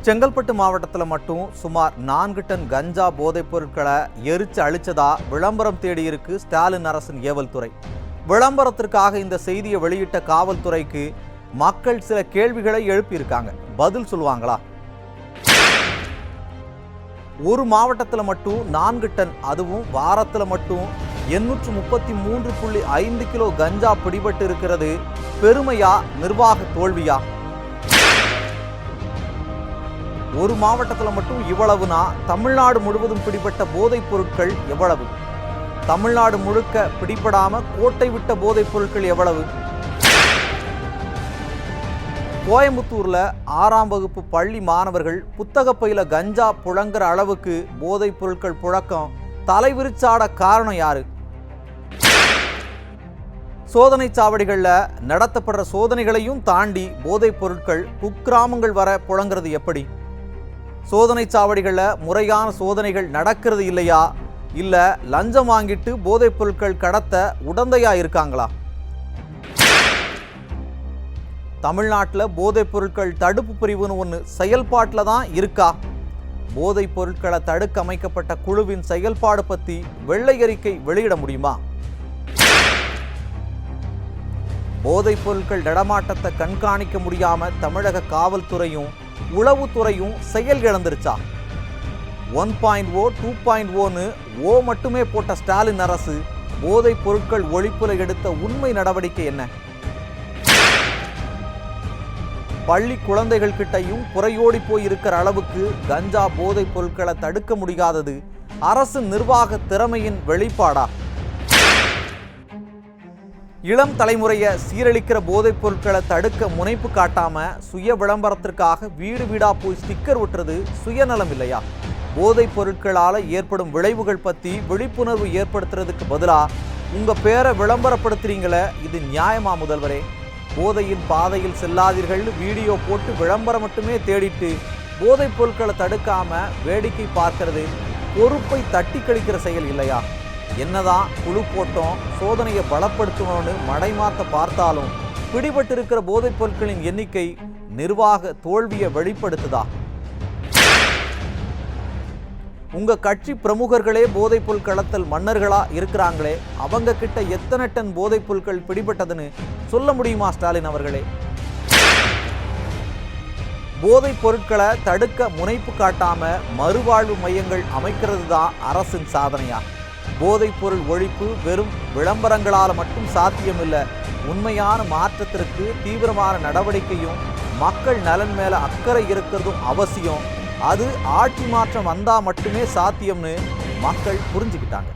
செங்கல்பட்டு மாவட்டத்தில் மட்டும் சுமார் 4 டன் கஞ்சா போதைப் பொருட்களை எரிச்சு அழிச்சதா விளம்பரம் தேடியிருக்கு ஸ்டாலின் அரசின் ஏவல் துறை. விளம்பரத்திற்காக இந்த செய்தியை வெளியிட்ட காவல்துறைக்கு மக்கள் சில கேள்விகளை எழுப்பியிருக்காங்க. பதில் சொல்லுவாங்களா? ஒரு மாவட்டத்தில் மட்டும் 4 டன், அதுவும் வாரத்தில் மட்டும் 833.5 கிலோ கஞ்சா பிடிபட்டு இருக்கிறது பெருமையா, நிர்வாக தோல்வியா? ஒரு மாவட்டத்தில் மட்டும் இவ்வளவுனா தமிழ்நாடு முழுவதும் பிடிபட்ட போதைப் பொருட்கள் எவ்வளவு? தமிழ்நாடு முழுக்க பிடிபடாம கோட்டை விட்ட போதைப் பொருட்கள் எவ்வளவு? கோயம்புத்தூர்ல 6ஆம் வகுப்பு பள்ளி மாணவர்கள் புத்தக பையில கஞ்சா புழங்குற அளவுக்கு போதைப் பொருட்கள் புழக்கம் தலைவிரிச்சாட காரணம் யாரு? சோதனை சாவடிகளில் நடத்தப்படுற சோதனைகளையும் தாண்டி போதைப் பொருட்கள் குக்கிராமங்கள் வர புழங்குறது எப்படி? சோதனை சாவடிகளில் முறையான சோதனைகள் நடக்கிறது இல்லையா? இல்லை லஞ்சம் வாங்கிட்டு போதைப் பொருட்கள் கடத்த உடந்தையா இருக்காங்களா? தமிழ்நாட்டில் போதைப் பொருட்கள் தடுப்பு பிரிவுன்னு ஒன்று செயல்பாட்டில் தான் இருக்கா? போதைப் பொருட்களை தடுக்க அமைக்கப்பட்ட குழுவின் செயல்பாடு பற்றி வெள்ளை அறிக்கை வெளியிட முடியுமா? போதைப் பொருட்கள் நடமாட்டத்தை கண்காணிக்க முடியாம தமிழக காவல்துறையும் உளவுத்துறையும் செயல் இழந்துருச்சா? 1.0 2.0ன்னு ஓ மட்டுமே போட்ட ஸ்டாலின் அரசு போதைப் பொருட்கள் ஒழிப்புல எடுத்த உண்மை நடவடிக்கை என்ன? பள்ளி குழந்தைகள் கிட்டையும் புறையோடி போய் இருக்கிற அளவுக்கு கஞ்சா போதைப் பொருட்களை தடுக்க முடியாதது அரசு நிர்வாக திறமையின் வெளிப்பாடா? இளம் தலைமுறையை சீரழிக்கிற போதைப் பொருட்களை தடுக்க முனைப்பு காட்டாம சுய விளம்பரத்திற்காக வீடு வீடா போய் ஸ்டிக்கர் ஒட்டுறது சுயநலம் இல்லையா? போதைப் பொருட்களால் ஏற்படும் விளைவுகள் பற்றி விழிப்புணர்வு ஏற்படுத்துறதுக்கு பதிலாக உங்க பேரை விளம்பரப்படுத்துறீங்களே, இது நியாயமா முதல்வரே? போதையின் பாதையில் செல்லாதீர்கள்னு வீடியோ போட்டு விளம்பரம் மட்டுமே தேடிட்டு போதைப் பொருட்களை தடுக்காம வேடிக்கை பார்க்கிறது பொறுப்பை தட்டி கழிக்கிற செயல் இல்லையா? என்னதான் குழு போட்டோம், சோதனையை பலப்படுத்தணும்னு மடைமாத்த பார்த்தாலும் பிடிபட்டிருக்கிற போதைப் பொருட்களின் எண்ணிக்கை நிர்வாக தோல்வியை வெளிப்படுத்துதா? உங்க கட்சி பிரமுகர்களே போதைப் பொருள் கடத்தல் மன்னர்களா இருக்கிறாங்களே, அவங்க கிட்ட எத்தனை டன் போதைப் பொருட்கள் பிடிபட்டதுன்னு சொல்ல முடியுமா ஸ்டாலின் அவர்களே? போதைப் பொருட்களை தடுக்க முனைப்பு காட்டாம மறுவாழ்வு மையங்கள் அமைக்கிறது தான் அரசின் சாதனையா? போதைப் பொருள் ஒழிப்பு வெறும் விளம்பரங்களால் மட்டும் சாத்தியமில்லை. உண்மையான மாற்றத்திற்கு தீவிரமான நடவடிக்கையும் மக்கள் நலன் மேல அக்கறை இருக்கிறதும் அவசியம். அது ஆட்சி மாற்றம் வந்தா மட்டுமே சாத்தியம்னு மக்கள் புரிஞ்சுக்கிட்டாங்க.